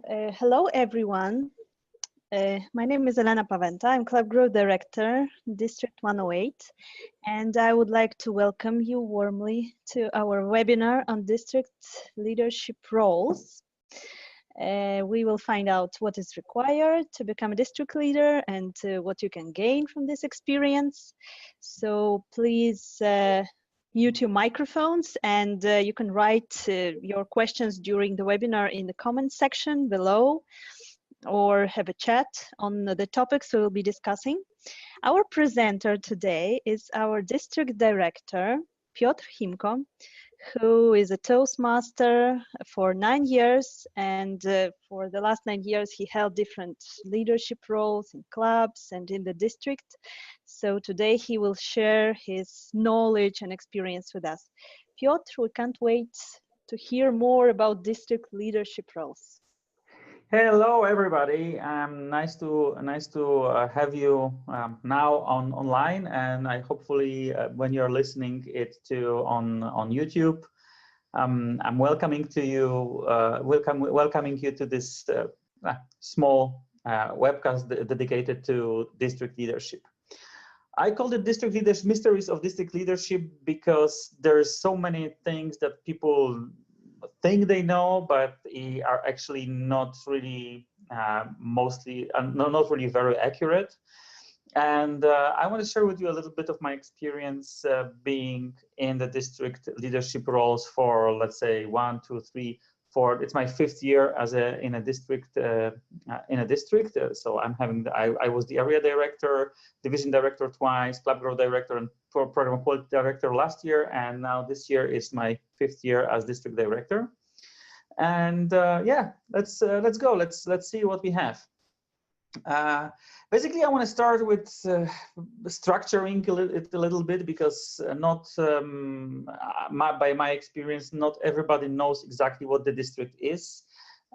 Hello, everyone. My name is Elena Paventa. I'm Club Growth Director, District 108, and I would like to welcome you warmly to our webinar on district leadership roles. We will find out what is required to become a district leader and what you can gain from this experience. So please mute your microphones, and you can write your questions during the webinar in the comments section below, or have a chat on the topics we will be discussing. Our presenter today is our District Director, Piotr Chimko, who is a Toastmaster for 9 years, and for the last 9 years he held different leadership roles in clubs and in the district. So today he will share his knowledge and experience with us. Piotr, we can't wait to hear more about district leadership roles. Hello, everybody. Nice to have you now online, and I hopefully when you're listening it to on YouTube, I'm welcoming you to this small webcast dedicated to district leadership. I call it district leadership, mysteries of district leadership, because there's so many things that people think they know, but are actually not really not really very accurate. And I want to share with you a little bit of my experience being in the district leadership roles for, let's say, 1, 2, 3, 4. It's my 5th year as in a district. So I'm having I was the area director, division director twice, club growth director, and program quality director last year, and now this year is my 5th year as district director. And yeah, let's go. Let's see what we have. Basically, I want to start with structuring it a little bit, because by my experience, not everybody knows exactly what the district is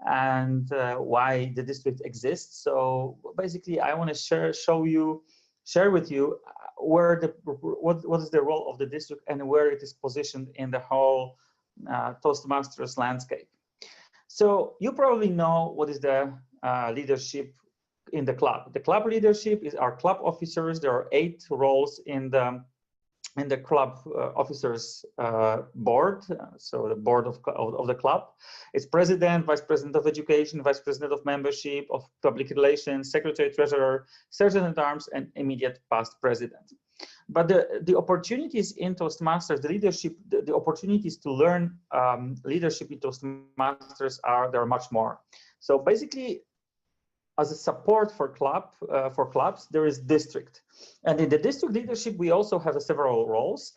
and why the district exists. So basically, I want to share with you what is the role of the district and where it is positioned in the whole Toastmasters landscape. So you probably know what is the leadership in the club. The club leadership is our club officers. There are 8 roles in the club officers board. So the board of the club. It's president, vice president of education, vice president of membership, of public relations, secretary, treasurer, sergeant at arms, and immediate past president. But the opportunities in Toastmasters, the leadership, the opportunities to learn leadership in Toastmasters there are much more. So basically, as a support for clubs, there is district, and in the district leadership we also have several roles,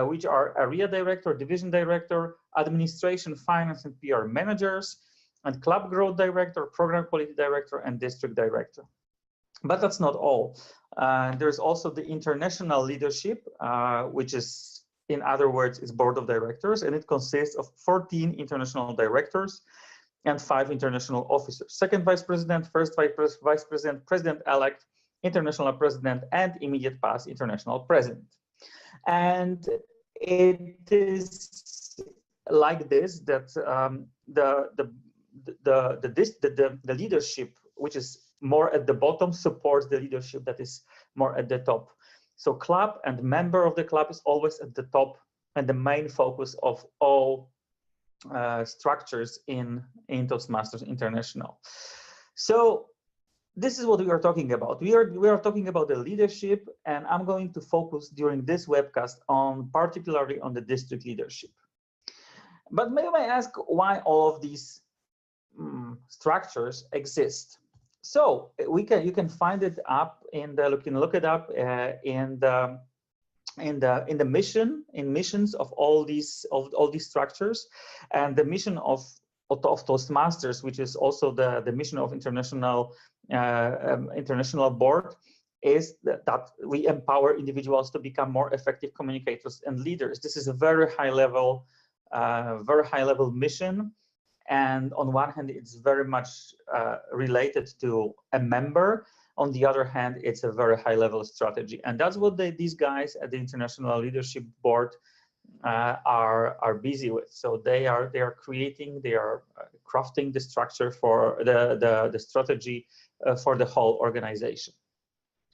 which are area director, division director, administration, finance, and PR managers, and club growth director, program quality director, and district director. But that's not all. There's also the international leadership, which is, in other words, is board of directors, and it consists of 14 international directors and 5 international officers: second vice president, first vice president, president-elect, international president, and immediate past international president. And it is like this that the leadership, which is more at the bottom, supports the leadership that is more at the top. So club and member of the club is always at the top and the main focus of all structures in Toastmasters International. So this is what we are talking about. We are talking about the leadership, and I'm going to focus during this webcast particularly on the district leadership. But may I ask why all of these structures exist? So you can find it up in the look it up in the missions of all these structures, and the mission of Toastmasters, which is also the mission of international board, is that we empower individuals to become more effective communicators and leaders. This is a very high level mission, and on one hand, it's very much related to a member. On the other hand, it's a very high-level strategy, and that's what these guys at the International Leadership Board are busy with. So they are creating crafting the structure for the strategy for the whole organization.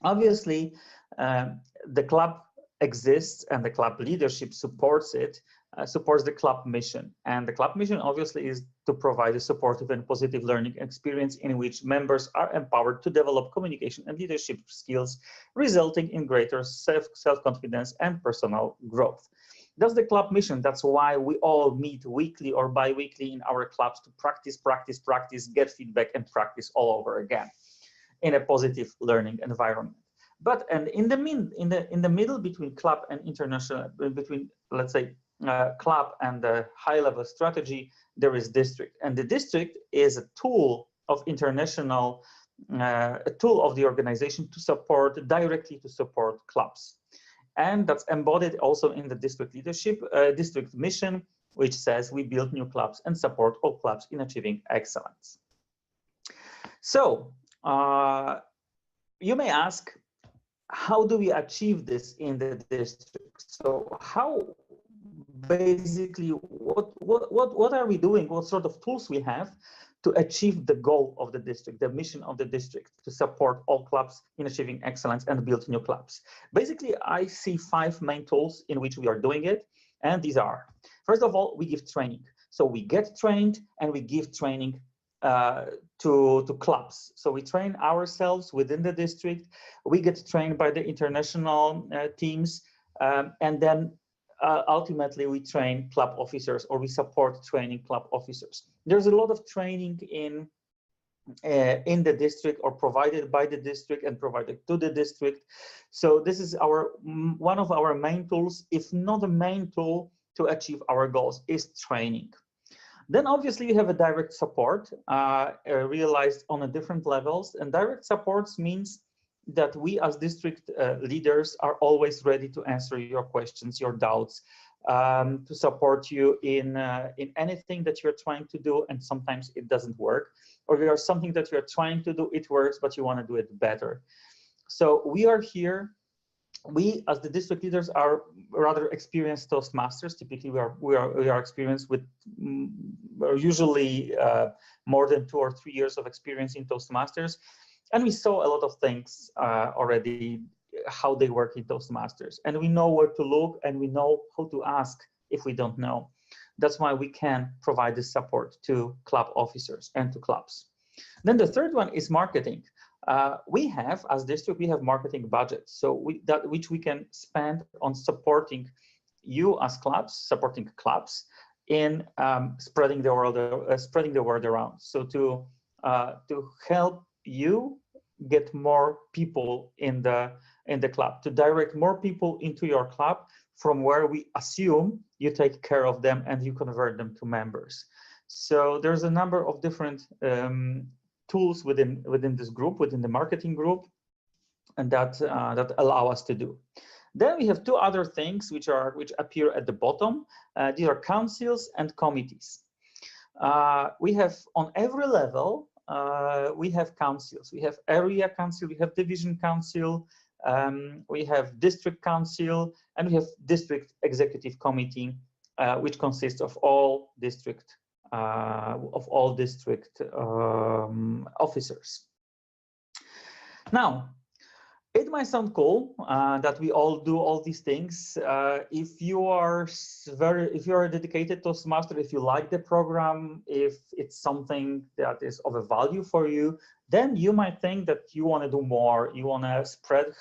Obviously, the club exists and the club leadership supports it, supports the club mission. And the club mission obviously is to provide a supportive and positive learning experience in which members are empowered to develop communication and leadership skills, resulting in greater self-confidence and personal growth. That's the club mission. That's why we all meet weekly or bi-weekly in our clubs to practice, get feedback, and practice all over again in a positive learning environment. But and in the middle between club and international, between, let's say, club and the high-level strategy, there is district, and the district is a tool of international, a tool of the organization to support directly to support clubs, and that's embodied also in the district leadership, district mission, which says we build new clubs and support all clubs in achieving excellence. So you may ask, how do we achieve this in the district? So how basically what are we doing? What sort of tools we have to achieve the goal of the district, the mission of the district, to support all clubs in achieving excellence and build new clubs? Basically, I see 5 main tools in which we are doing it, and these are: first of all, we give training. So we get trained and we give training to clubs. So we train ourselves within the district, we get trained by the international teams, and then ultimately we train club officers, or we support training club officers. There's a lot of training in the district, or provided by the district and provided to the district. So this is one of our main tools, if not the main tool to achieve our goals, is training. Then obviously you have a direct support realized on a different levels, and direct supports means that we as district leaders are always ready to answer your questions, your doubts, to support you in anything that you're trying to do, and sometimes it doesn't work, or there's something that you're trying to do, it works, but you want to do it better. So we are here. We, as the district leaders, are rather experienced Toastmasters. Typically, we are experienced with usually more than 2 or 3 years of experience in Toastmasters, and we saw a lot of things already, how they work in Toastmasters, and we know where to look, and we know how to ask if we don't know. That's why we can provide this support to club officers and to clubs. Then the third one is marketing. We have, as district, we have marketing budgets, so which we can spend on supporting you as clubs, supporting clubs in spreading the word around. So to help you get more people in the club, to direct more people into your club, from where we assume you take care of them and you convert them to members. So there's a number of different tools within this group, within the marketing group, and that allow us to do. Then we have 2 other things which appear at the bottom. These are councils and committees. We have on every level we have councils. We have area council, we have division council, we have district council, and we have district executive committee, which consists of all district officers. Now, it might sound cool that we all do all these things. If you are a dedicated Toastmaster, if you like the program, if it's something that is of a value for you, then you might think that you want to do more. You want to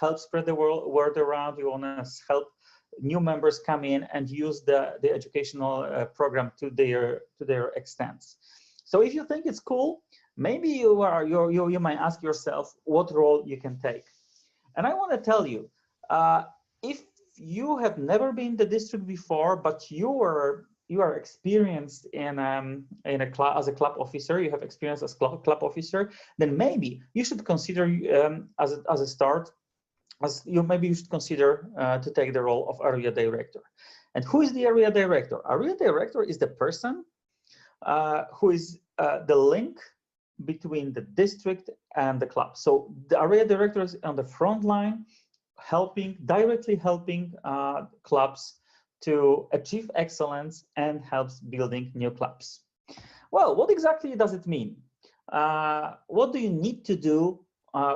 help spread the word around. You want to help new members come in and use the educational program to their extent. So if you think it's cool, maybe you might ask yourself what role you can take. And I want to tell you, if you have never been in the district before, but you are experienced as a club officer, you have experience as club officer, then maybe you should consider as a start. Maybe you should consider to take the role of area director. And who is the area director? Area director is the person who is the link between the district and the club. So the area director is on the front line, directly helping clubs to achieve excellence and helps building new clubs. Well, what exactly does it mean? What do you need to do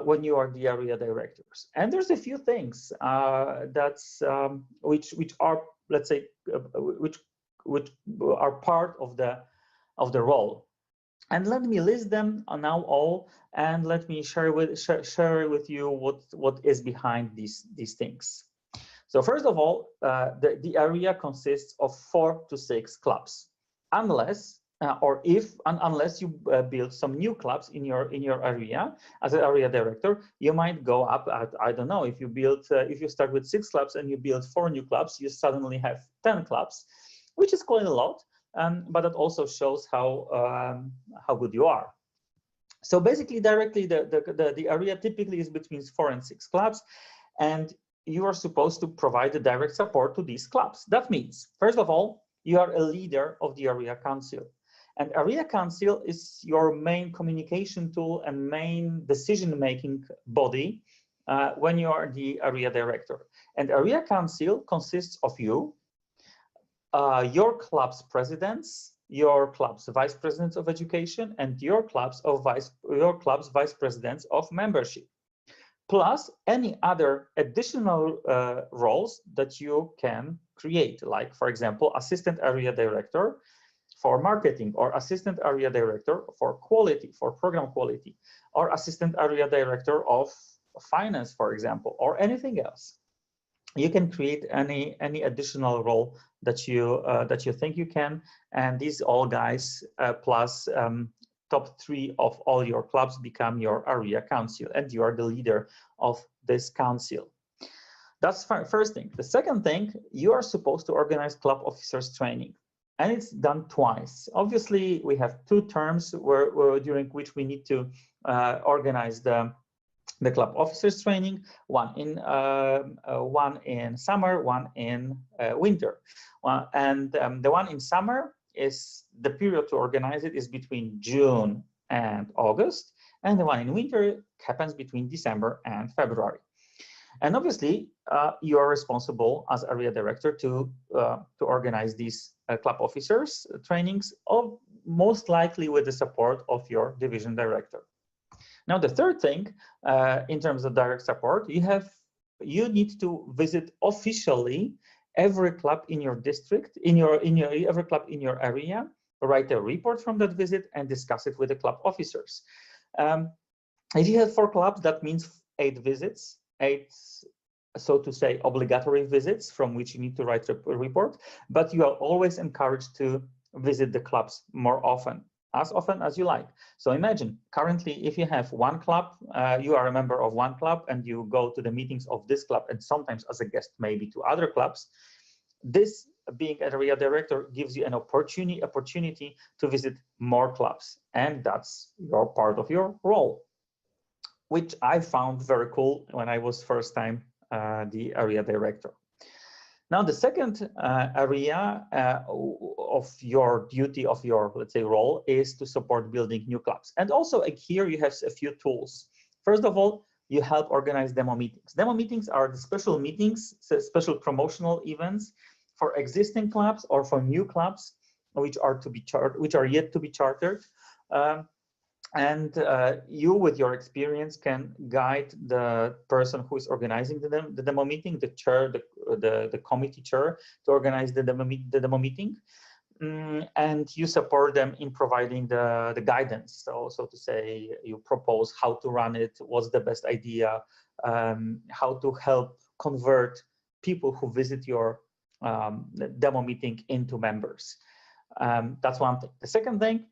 when you are the area directors? And there's a few things which are, let's say, which are part of the role. And let me list them now all, and let me share with you what is behind these things. So first of all, the area consists of 4 to 6 clubs, unless unless you build some new clubs in your area as an area director. You might go up at, I don't know, if you start with 6 clubs and you build 4 new clubs, you suddenly have 10 clubs, which is quite a lot. But it also shows how good you are. So basically, directly, the area typically is between 4 and 6 clubs, and you are supposed to provide the direct support to these clubs. That means, first of all, you are a leader of the area council, and area council is your main communication tool and main decision-making body when you are the area director. And area council consists of you, your club's presidents, your club's vice presidents of education, and your club's vice presidents of membership, plus any other additional roles that you can create, like, for example, assistant area director for marketing, or assistant area director for quality, for program quality, or assistant area director of finance, for example, or anything else. You can create any additional role that you think you can, and these all guys plus top 3 of all your clubs become your area council, and you are the leader of this council. That's first thing. The second thing, you are supposed to organize club officers training, and it's done twice. Obviously, we have 2 terms during which we need to organize the club officers training, one in summer, one in winter. And the one in summer is the period to organize it is between June and August, and the one in winter happens between December and February. And obviously, you are responsible as area director to organize these club officers trainings, most likely with the support of your division director. Now, the third thing, in terms of direct support, you need to visit officially every club in your district, every club in your area, write a report from that visit, and discuss it with the club officers. If you have 4 clubs, that means 8 visits, 8, so to say, obligatory visits from which you need to write a report. But you are always encouraged to visit the clubs more often as you like. So imagine, currently, if you have 1 club, you are a member of 1 club, and you go to the meetings of this club, and sometimes as a guest, maybe to other clubs. This, being area director, gives you an opportunity to visit more clubs, and that's your part of your role, which I found very cool when I was first time the area director. Now, the second area of your duty, of your, let's say, role, is to support building new clubs. And also here you have a few tools. First of all, you help organize demo meetings. Demo meetings are the special meetings, special promotional events for existing clubs or for new clubs which are yet to be chartered. And you, with your experience, can guide the person who is organizing the demo meeting, the chair, the committee chair, to organize the demo meeting, and you support them in providing the guidance. So to say, you propose how to run it, what's the best idea, how to help convert people who visit your demo meeting into members. That's one thing. The second thing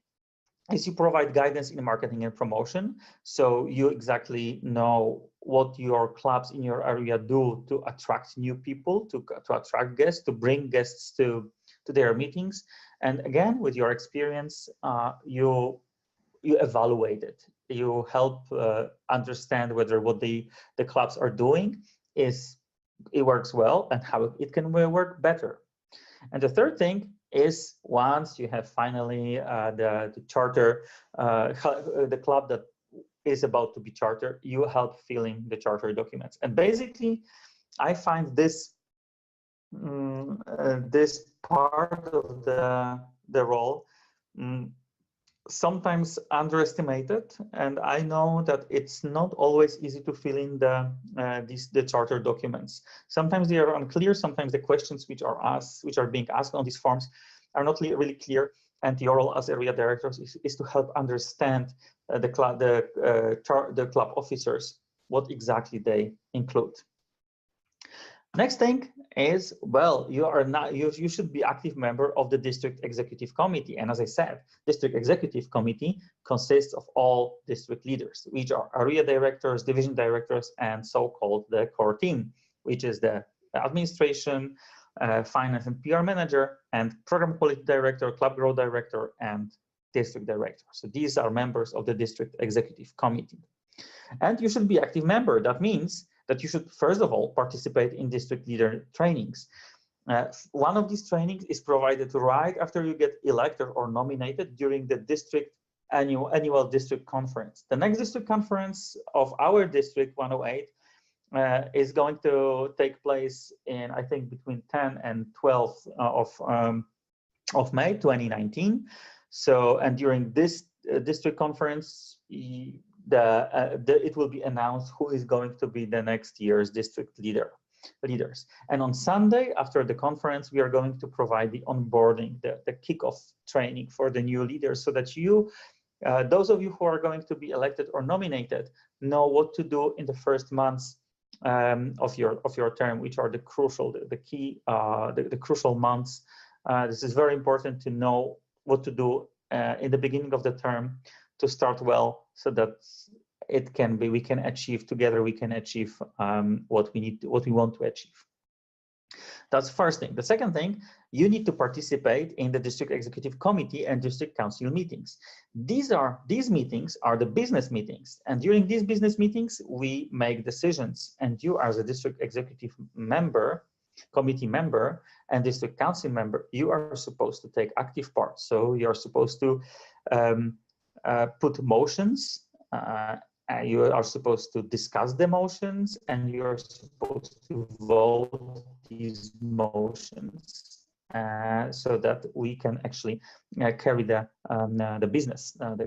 is you provide guidance in marketing and promotion, so you exactly know what your clubs in your area do to attract new people, to attract guests, to bring guests to their meetings. And again, with your experience, you evaluate it. You help understand whether what the clubs are doing it works well, and how it can work better. And the third thing is, once you have finally the charter, the club that is about to be chartered, you help filling the charter documents. And basically, I find this this part of the role sometimes underestimated, and I know that it's not always easy to fill in the charter documents. Sometimes they are unclear. Sometimes the questions which are being asked on these forms are not really clear. And your role as area directors is to help understand the club officers, what exactly they include. Next thing is, well, you should be active member of the district executive committee. And as I said, district executive committee consists of all district leaders, which are area directors, division directors, and so-called the core team, which is the administration, finance and PR manager, and program quality director, club growth director, and district director. So these are members of the district executive committee. And you should be active member. That means that you should, first of all, participate in district leader trainings. One of these trainings is provided right after you get elected or nominated during the district annual district conference. The next district conference of our district 108 is going to take place in, I think, between 10 and 12 of May 2019. So, and during this district conference, it will be announced who is going to be the next year's district leaders. And on Sunday, after the conference, we are going to provide the onboarding, the kickoff training for the new leaders, so that you, those of you who are going to be elected or nominated, know what to do in the first months of your term, which are the crucial, the key, the crucial months. This is very important to know what to do in the beginning of the term to start well, so that we can achieve together. We can achieve what we want to achieve. That's the first thing. The second thing, you need to participate in the district executive committee and district council meetings. These meetings are the business meetings, and during these business meetings, we make decisions. And you, as a district executive member, committee member, and district council member, you are supposed to take active part. So you are supposed to put motions. You are supposed to discuss the motions, and you are supposed to vote these motions so that we can actually carry the business of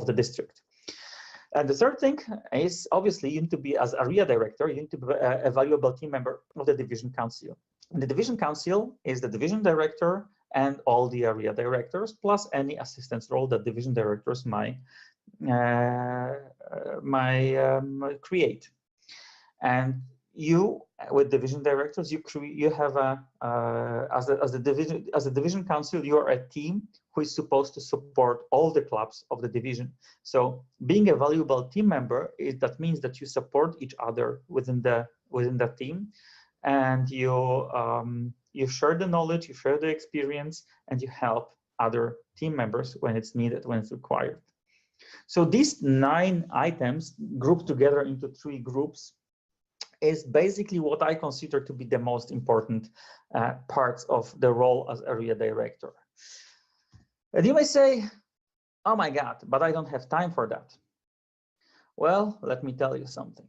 the district. And the third thing is, obviously, you need to be, as area director, you need to be a valuable team member of the division council. And the division council is the division director and all the area directors, plus any assistance role that division directors might create. And you, with division directors, you have as a division council, you are a team who is supposed to support all the clubs of the division. So being a valuable team member, that means that you support each other within the team, and you share the knowledge, you share the experience, and you help other team members when it's needed, when it's required. So these 9 items grouped together into 3 groups is basically what I consider to be the most important parts of the role as area director. And you may say, oh my God, but I don't have time for that. Well, let me tell you something.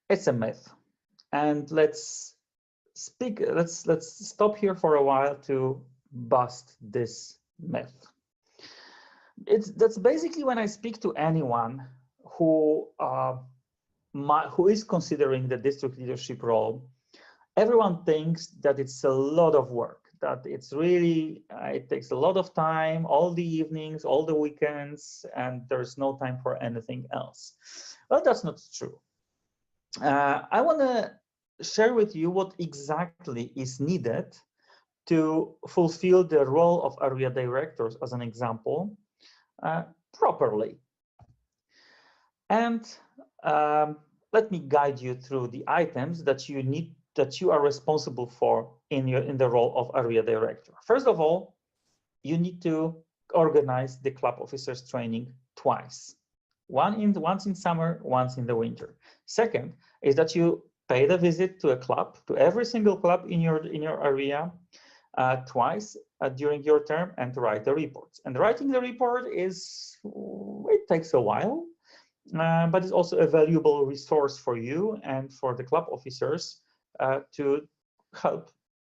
It's a myth. And let's stop here for a while to bust this myth. That's basically when I speak to anyone who is considering the district leadership role, everyone thinks that it's a lot of work, that it's really, it takes a lot of time, all the evenings, all the weekends, and there's no time for anything else. Well, that's not true. I want to share with you what exactly is needed to fulfill the role of area directors, as an example, properly. And let me guide you through the items that you are responsible for in the role of area director. First of all, you need to organize the club officers training twice. Once in summer, once in the winter. Second is that you pay the visit to a club, to every single club in your area, twice during your term, and to write the reports. And writing the report it takes a while, but it's also a valuable resource for you and for the club officers to help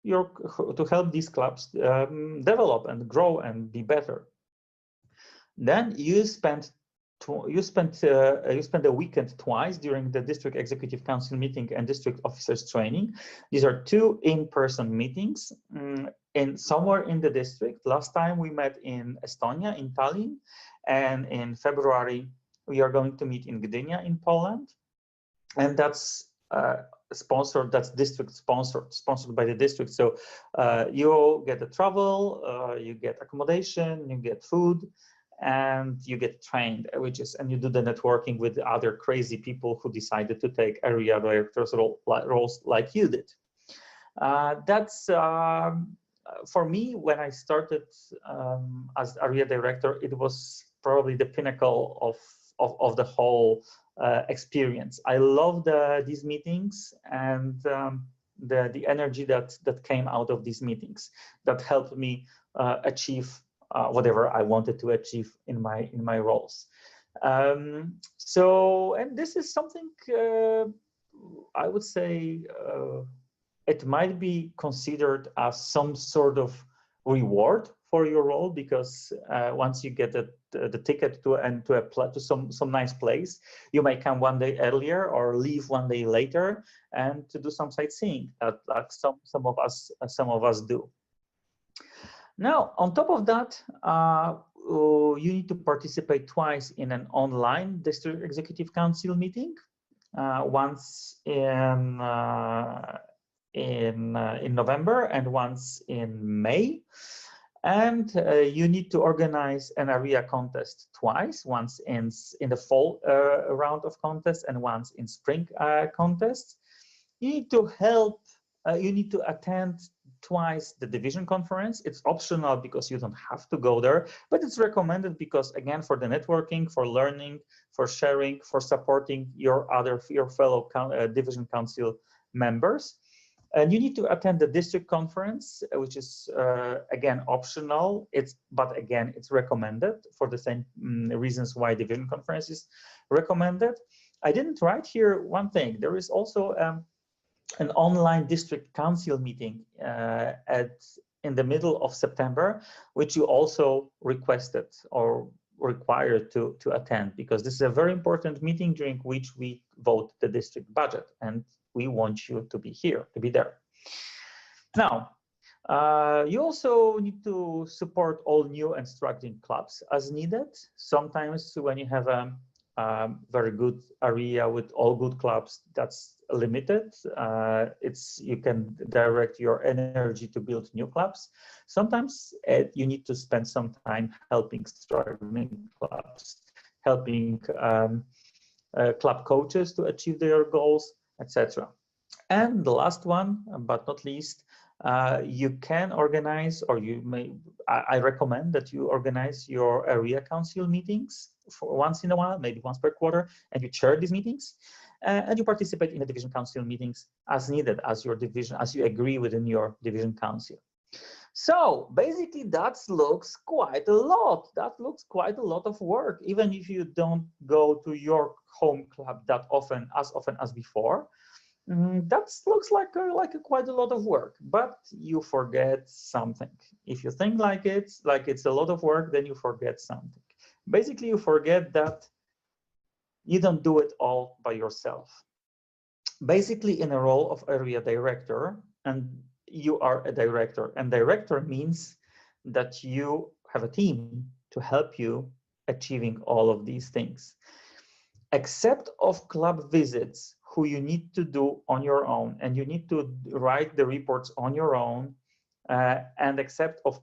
to help these clubs develop and grow and be better. Then you spend a weekend twice during the district executive council meeting and district officers training. These are two in-person meetings in somewhere in the district. Last time we met in Estonia, in Tallinn, and in February we are going to meet in Gdynia in Poland, and that's sponsored. That's district sponsored by the district. So you get the travel, you get accommodation, you get food, and you get trained, and you do the networking with the other crazy people who decided to take area directors roles like you did. That's for me, when I started as area director, it was probably the pinnacle of the whole experience. I loved these meetings and the energy that came out of these meetings that helped me achieve whatever I wanted to achieve in my roles. So, and this is something I would say it might be considered as some sort of reward for your role, because once you get the ticket to some nice place, you may come one day earlier or leave one day later and to do some sightseeing, like some of us do. Now, on top of that, you need to participate twice in an online district executive council meeting, once in November and once in May. And you need to organize an area contest twice, once in the fall round of contests and once in spring contests. You need to attend twice the division conference. It's optional because you don't have to go there, but it's recommended because, again, for the networking, for learning, for sharing, for supporting your fellow division council members. And you need to attend the district conference, which is again optional. But again, it's recommended for the same reasons why division conference is recommended. I didn't write here one thing. There is also an online district council meeting in the middle of September, which you also requested or required to attend, because this is a very important meeting during which we vote the district budget, and we want you to be there. Now, you also need to support all new and struggling clubs as needed. Sometimes when you have a very good area with all good clubs, that's limited. You can direct your energy to build new clubs. Sometimes you need to spend some time helping struggling clubs, helping club coaches to achieve their goals, etc. And the last one, but not least, you can organize, or I recommend that you organize your area council meetings for once in a while, maybe once per quarter, and you chair these meetings, and you participate in the division council meetings as needed, as you agree within your division council. So basically that looks quite a lot. That looks quite a lot of work, even if you don't go to your home club that often as before. That looks like quite a lot of work, but you forget something. If you think like it's a lot of work, then you forget something. Basically, you forget that you don't do it all by yourself. Basically, in a role of area director, and you are a director, and director means that you have a team to help you achieving all of these things. Except of club visits, who you need to do on your own, and you need to write the reports on your own, and except of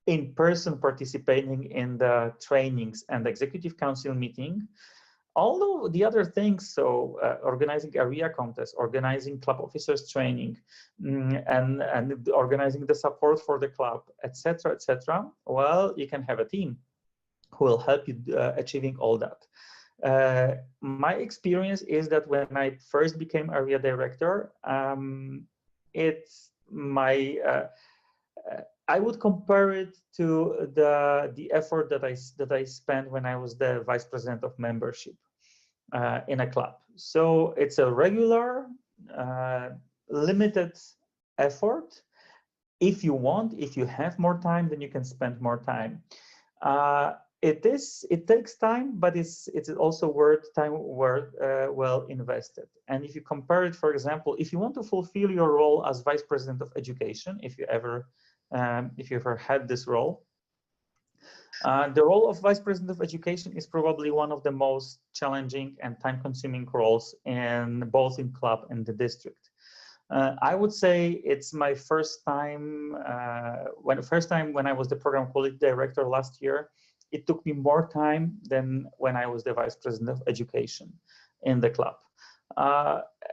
in-person participating in the trainings and executive council meeting, all of the other things, so organizing area contests, organizing club officers training, and organizing the support for the club, etc., well, you can have a team who will help you achieving all that. My experience is that when I first became area director, I would compare it to the effort that I spent when I was the vice president of membership in a club. So it's a regular, limited effort, If you want, if you have more time, then you can spend more time. It takes time, but it's also well invested. And if you compare it, for example, if you want to fulfill your role as Vice President of Education, if you ever had this role, the role of Vice President of Education is probably one of the most challenging and time-consuming roles both in club and the district. I would say it's my first time when I was the program quality director last year. It took me more time than when I was the Vice President of Education in the club.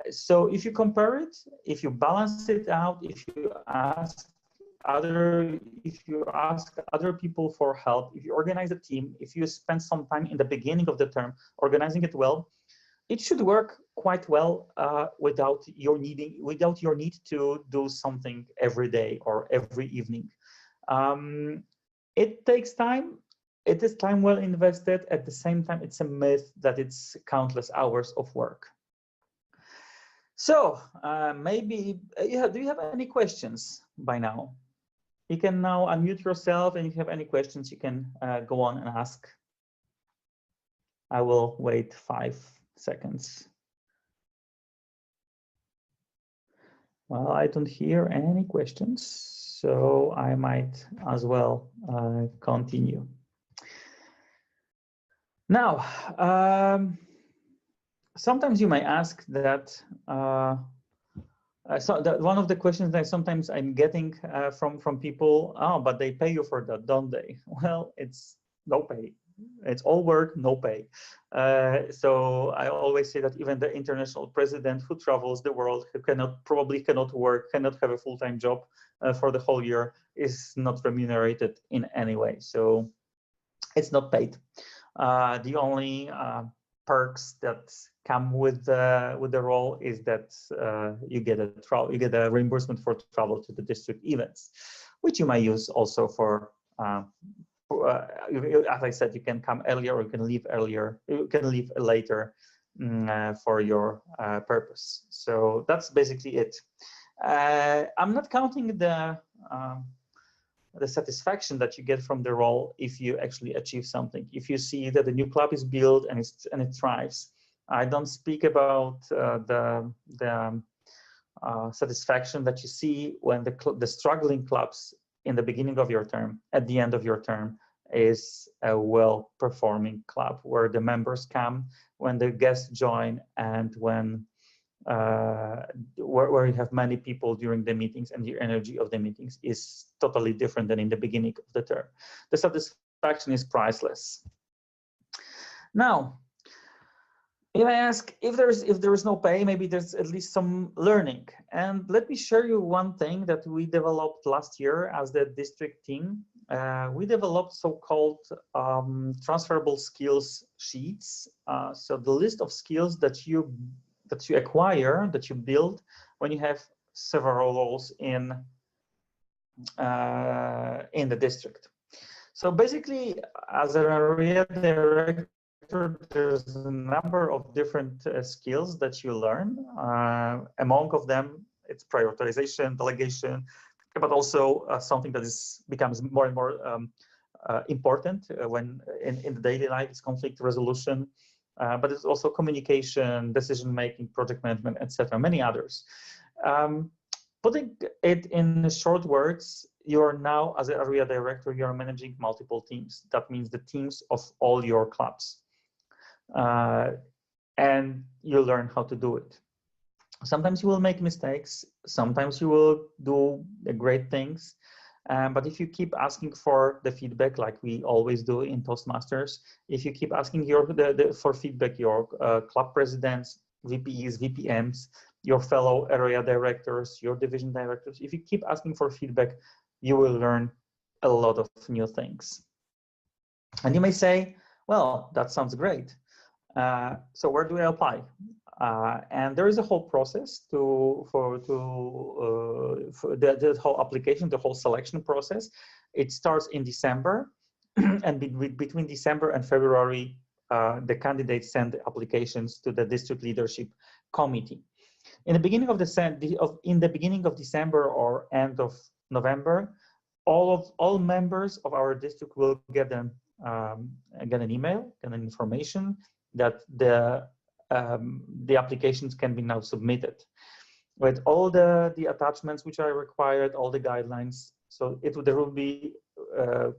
So if you compare it, if you balance it out, if you ask other people for help, if you organize a team, if you spend some time in the beginning of the term organizing it well, it should work quite well without your need to do something every day or every evening. It takes time. It is time well invested. At the same time, it's a myth that it's countless hours of work. So maybe, do you have any questions by now? You can now unmute yourself, and if you have any questions, you can go on and ask. I will wait 5 seconds. Well, I don't hear any questions, so I might as well continue. Now, sometimes you might ask that, one of the questions that sometimes I'm getting from people, oh, but they pay you for that, don't they? Well, it's no pay. It's all work, no pay. So I always say that even the international president who travels the world, who probably cannot work, cannot have a full-time job for the whole year, is not remunerated in any way. So it's not paid. The only perks that come with the role is that you get a reimbursement for travel to the district events, which you might use also for. As I said, you can come earlier or you can leave earlier. You can leave later for your purpose. So that's basically it. I'm not counting the satisfaction that you get from the role if you actually achieve something. If you see that the new club is built and it thrives. I don't speak about the satisfaction that you see when the struggling clubs in the beginning of your term, at the end of your term, is a well-performing club where the members come, when the guests join, and when where you have many people during the meetings, and the energy of the meetings is totally different than in the beginning of the term. The satisfaction is priceless. Now, if I ask if there is no pay, maybe there's at least some learning. And let me share you one thing that we developed last year as the district team. We developed so-called transferable skills sheets. So the list of skills that you acquire, that you build when you have several roles in the district. So basically, as an area director, there's a number of different skills that you learn. Among of them, it's prioritization, delegation, but also something that becomes more and more important when in the daily life, it's conflict resolution, but it's also communication, decision-making, project management, etc., many others. Putting it in short words, you're now, as an area director, you're managing multiple teams. That means the teams of all your clubs. And you learn how to do it. Sometimes you will make mistakes, sometimes you will do great things, but if you keep asking for the feedback, like we always do in Toastmasters, if you keep asking for feedback, your club presidents, VPs, VPMs, your fellow area directors, your division directors, if you keep asking for feedback, you will learn a lot of new things. And you may say, well, that sounds great. So where do I apply? And there is a whole process for the whole application, the whole selection process. It starts in December, and between December and February, the candidates send applications to the district leadership committee. In the beginning of December or end of November, all members of our district will get an email, get an information that the applications can be now submitted with all the attachments which are required, all the guidelines. So there will be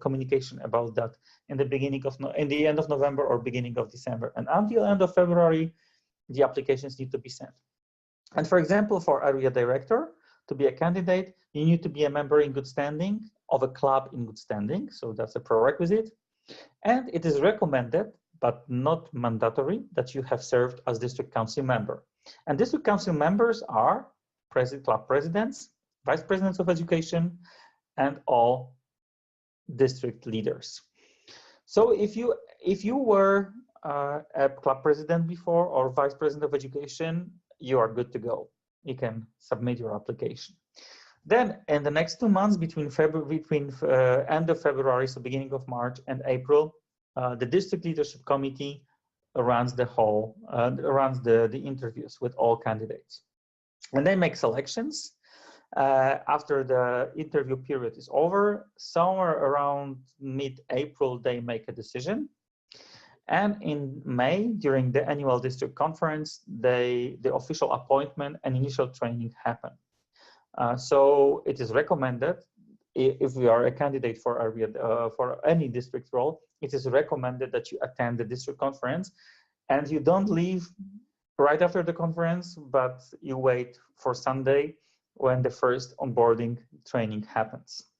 communication about that in the end of November or beginning of December, and until end of February, the applications need to be sent. And for example, for area director, to be a candidate, you need to be a member in good standing of a club in good standing. So that's a prerequisite. And it is recommended, but not mandatory, that you have served as district council member. And district council members are club presidents, vice presidents of education, and all district leaders. So if you were a club president before or vice president of education, you are good to go. You can submit your application. Then in the next 2 months, between end of February, so beginning of March, and April, the district leadership committee runs the interviews with all candidates, and they make selections. After the interview period is over, somewhere around mid-April, they make a decision. And in May, during the annual district conference, the official appointment and initial training happen. So it is recommended, if we are a candidate for any district role, it is recommended that you attend the district conference, and you don't leave right after the conference, but you wait for Sunday when the first onboarding training happens.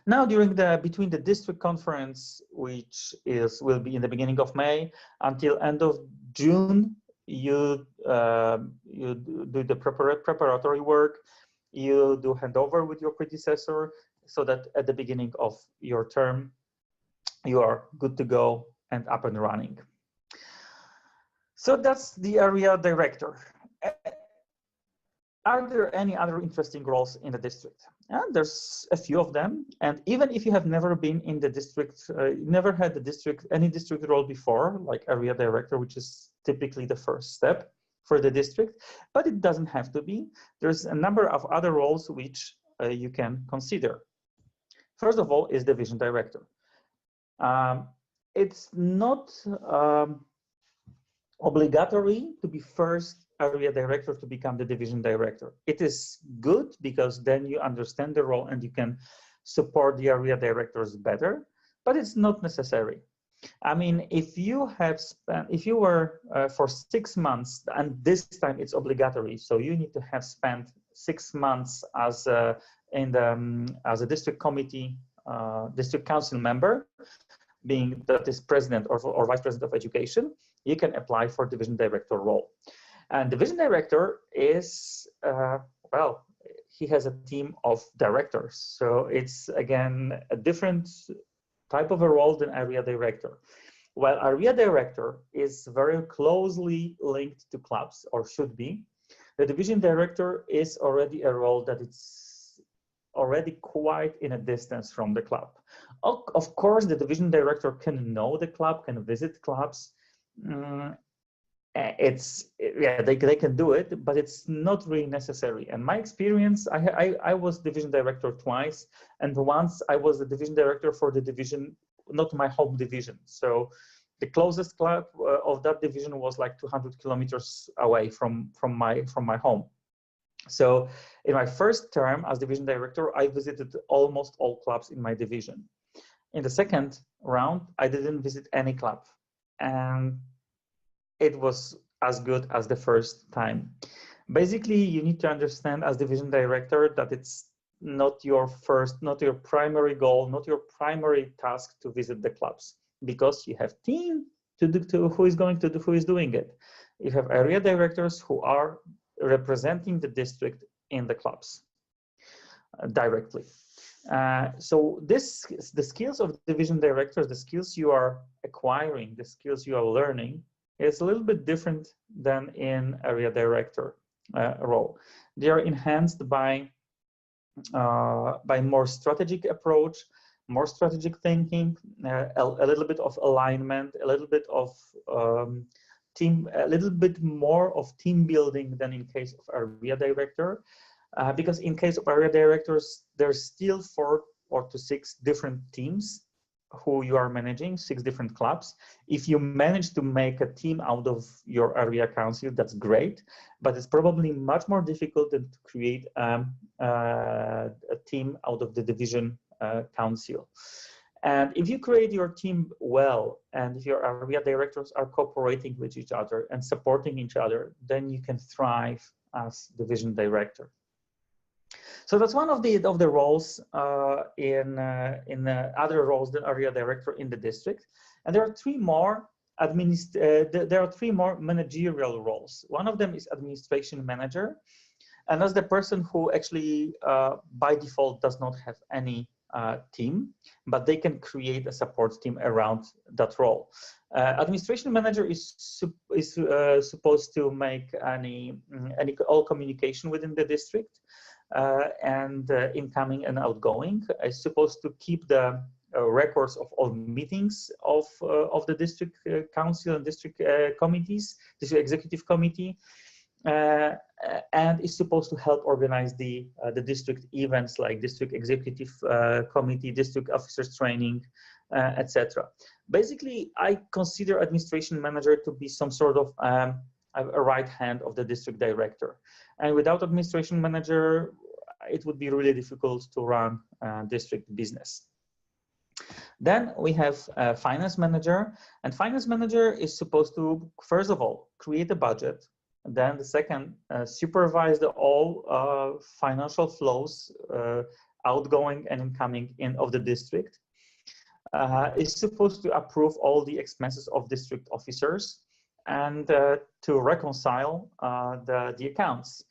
Now, between the district conference, which will be in the beginning of May, until end of June, you do the preparatory work, you do handover with your predecessor, so that at the beginning of your term, you are good to go and up and running. So that's the area director. Are there any other interesting roles in the district? There's a few of them, and even if you have never been in the district, never had any district role before, like area director, which is typically the first step for the district, but it doesn't have to be. There's a number of other roles which you can consider. First of all is division director. It's not obligatory to be first area director to become the division director. It is good because then you understand the role and you can support the area directors better, but it's not necessary. I mean, if you were for 6 months, and this time it's obligatory, so you need to have spent 6 months as a district committee, district council member, being that is president or vice president of education, you can apply for division director role. And division director is, well, he has a team of directors. So it's, again, a different type of a role than area director. While area director is very closely linked to clubs, or should be, the division director is already a role that it's already quite in a distance from the club. Of course, the division director can know the club, can visit clubs. They can do it, but it's not really necessary. And my experience, I was division director twice, and once I was the division director for the division, not my home division. So the closest club of that division was like 200 kilometers away from my home. So in my first term as division director, I visited almost all clubs in my division. In the second round, I didn't visit any club, and it was as good as the first time. Basically, you need to understand as division director that it's not your primary goal, not your primary task to visit the clubs, because you have team who is doing it. You have area directors who are representing the district in the clubs directly. So the skills of division directors, the skills you are acquiring, the skills you are learning, is a little bit different than in area director role. They are enhanced by more strategic approach, more strategic thinking, a little bit of alignment, a little bit of a little bit more of team building than in case of area director. because in case of area directors, there's still 4 or to 6 different teams who you are managing, 6 different clubs. If you manage to make a team out of your area council, that's great, but it's probably much more difficult than to create a team out of the division council. And if you create your team well, and if your area directors are cooperating with each other and supporting each other, then you can thrive as division director. So that's one of the roles in other roles than area director in the district. And there are 3 more managerial roles. One of them is administration manager, and that's the person who actually by default does not have any team, but they can create a support team around that role. Administration manager is supposed to make all communication within the district, and incoming and outgoing. Is supposed to keep the records of all meetings of the district council and district committees, district executive committee, and is supposed to help organize the district events like district executive committee, district officers training, etc. Basically, I consider administration manager to be some sort of a right hand of the district director. And without administration manager, it would be really difficult to run district business. Then we have a finance manager, and finance manager is supposed to, first of all, create a budget. Then the second, supervise all financial flows, outgoing and incoming of the district. Is supposed to approve all the expenses of district officers, and to reconcile the accounts,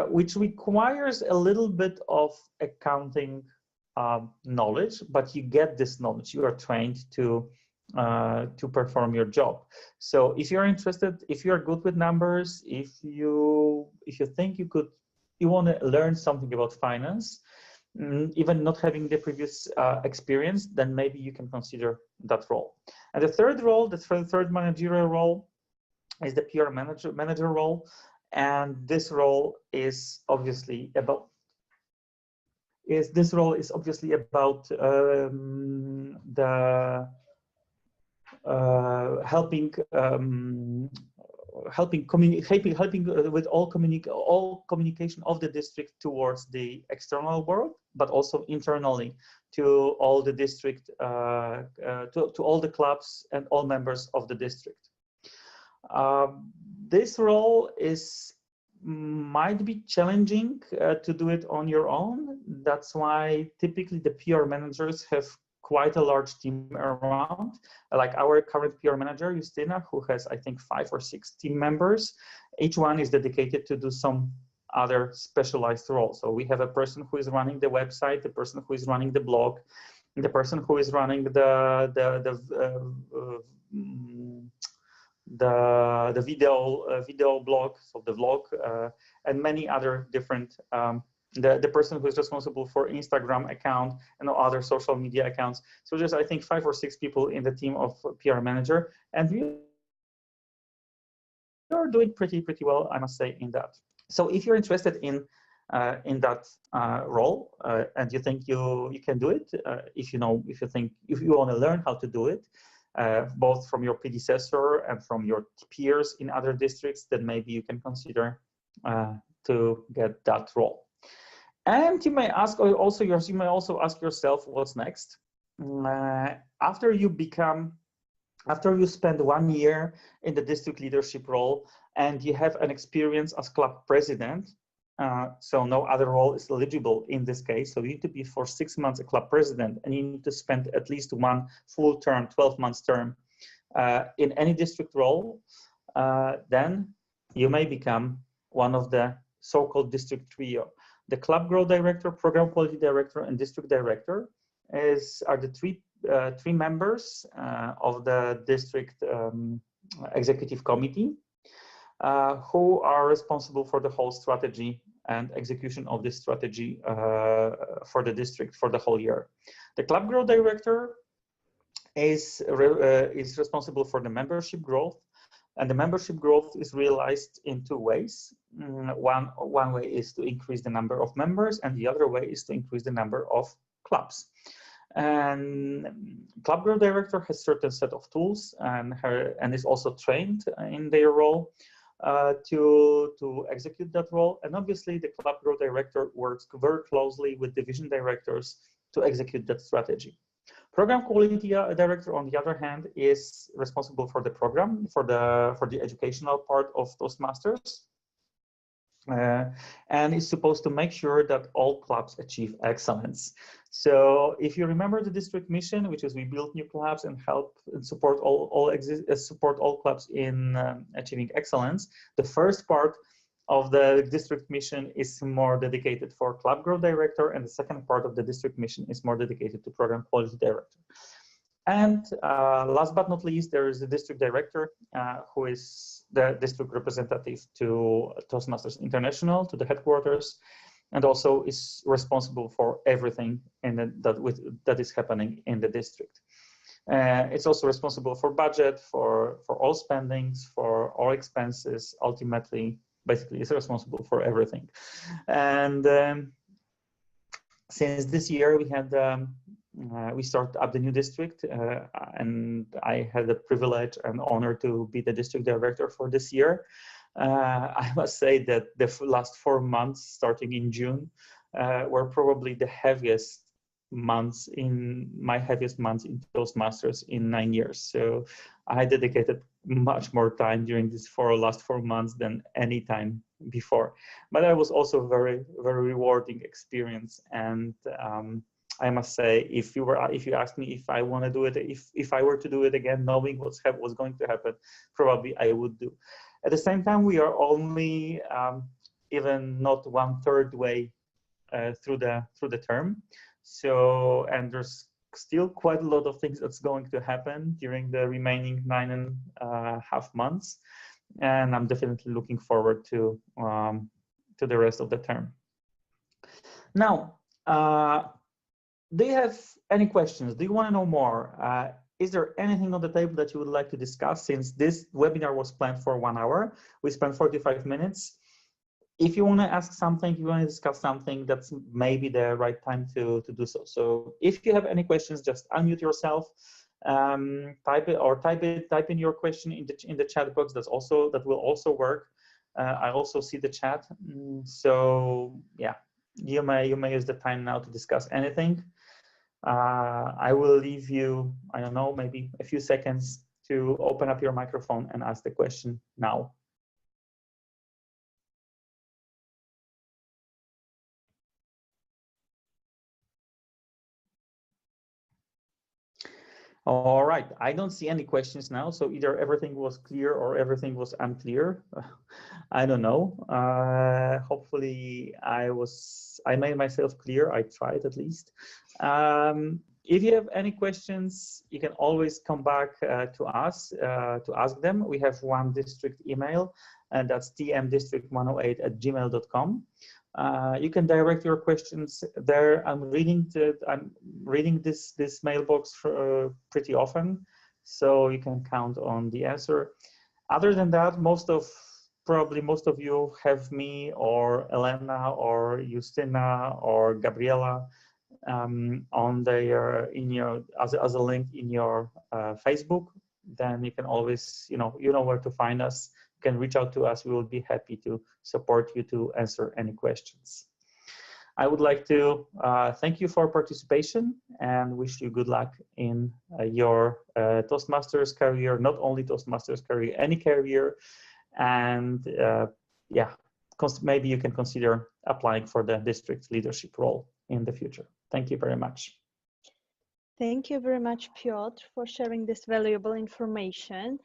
which requires a little bit of accounting knowledge, but you get this knowledge. You are trained to perform your job. So if you're interested, if you're good with numbers, if you think you want to learn something about finance, even not having the previous experience, then maybe you can consider that role. And the third role, the third managerial role, is the PR manager role, and this role is obviously about helping with all communication of the district towards the external world, but also internally to all the district, to all the clubs and all members of the district. This role might be challenging to do it on your own. That's why typically the PR managers have quite a large team around, like our current PR manager, Justina, who has, I think, 5 or 6 team members. Each one is dedicated to do some other specialized role. So we have a person who is running the website, the person who is running the blog, the person who is running the video blog, so the vlog, and many other different the person who is responsible for Instagram account and other social media accounts. So there's, I think, 5 or 6 people in the team of PR manager, and we are doing pretty well, I must say, in that. So if you're interested in that role, and you think you can do it, if you want to learn how to do it, both from your predecessor and from your peers in other districts, then maybe you can consider to get that role. And you may also ask yourself, what's next? After you spend 1 year in the district leadership role and you have an experience as club president, so no other role is eligible in this case. So you need to be for 6 months a club president, and you need to spend at least 1 full term, 12 months term in any district role. Then you may become one of the so-called district trio. The club growth director, program quality director, and district director are the three members of the district executive committee who are responsible for the whole strategy and execution of this strategy for the district for the whole year. The club growth director is responsible for the membership growth, And the membership growth is realized in two ways. One way is to increase the number of members, and the other way is to increase the number of clubs. And Club Growth Director has certain set of tools and is also trained in their role to execute that role. And obviously the Club Growth Director works very closely with division directors to execute that strategy. Program Quality Director, on the other hand, is responsible for the program, for the educational part of Toastmasters, and is supposed to make sure that all clubs achieve excellence. So if you remember the district mission, which is we build new clubs and help and support all clubs in achieving excellence, the first part of the district mission is more dedicated for Club Growth Director, and the second part of the district mission is more dedicated to Program Quality Director. And last but not least, there is the district director, who is the district representative to Toastmasters International, to the headquarters, and also is responsible for everything that is happening in the district. It's also responsible for budget, for all spendings, for all expenses. Ultimately, basically, it's responsible for everything. And since this year, we started up the new district, and I had the privilege and honor to be the district director for this year. I must say that the last 4 months, starting in June, were probably the heaviest months in Toastmasters in 9 years. So I dedicated much more time during these last 4 months than any time before. But it was also very, very rewarding experience. And I must say, if you asked me if I want to do it, if I were to do it again, knowing what's going to happen, probably I would do. At the same time, we are only even not 1/3 way through the term. So, and there's still quite a lot of things that's going to happen during the remaining 9.5 months, and I'm definitely looking forward to the rest of the term. Now, do you have any questions? Do you want to know more? Is there anything on the table that you would like to discuss? Since this webinar was planned for 1 hour, we spent 45 minutes. If you want to ask something, you want to discuss something, that's maybe the right time to do so. So if you have any questions, just unmute yourself, type in your question in the chat box. That will also work. I also see the chat. So yeah, you may use the time now to discuss anything. I will leave you, I don't know, maybe a few seconds to open up your microphone and ask the question now. All right, I don't see any questions now, so either everything was clear or everything was unclear. I don't know. Hopefully I made myself clear. I tried at least. If you have any questions, you can always come back to us to ask them. We have one district email, and that's tmdistrict108@gmail.com. You can direct your questions there. I'm reading this mailbox pretty often, so you can count on the answer. Other than that, probably most of you have me or Elena or Justina or Gabriela on there as a link in your Facebook. Then you can always, you know where to find us. You can reach out to us. We will be happy to support you to answer any questions. I would like to thank you for participation and wish you good luck in your Toastmasters career, not only Toastmasters career, any career. And yeah, maybe you can consider applying for the district leadership role in the future. Thank you very much. Thank you very much, Piotr, for sharing this valuable information.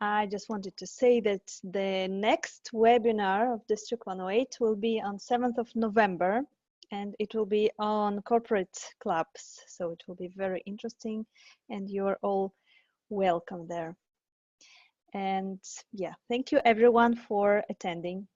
I just wanted to say that the next webinar of District 108 will be on 7th of November, and it will be on corporate clubs. So it will be very interesting, and you're all welcome there. And yeah, thank you everyone for attending.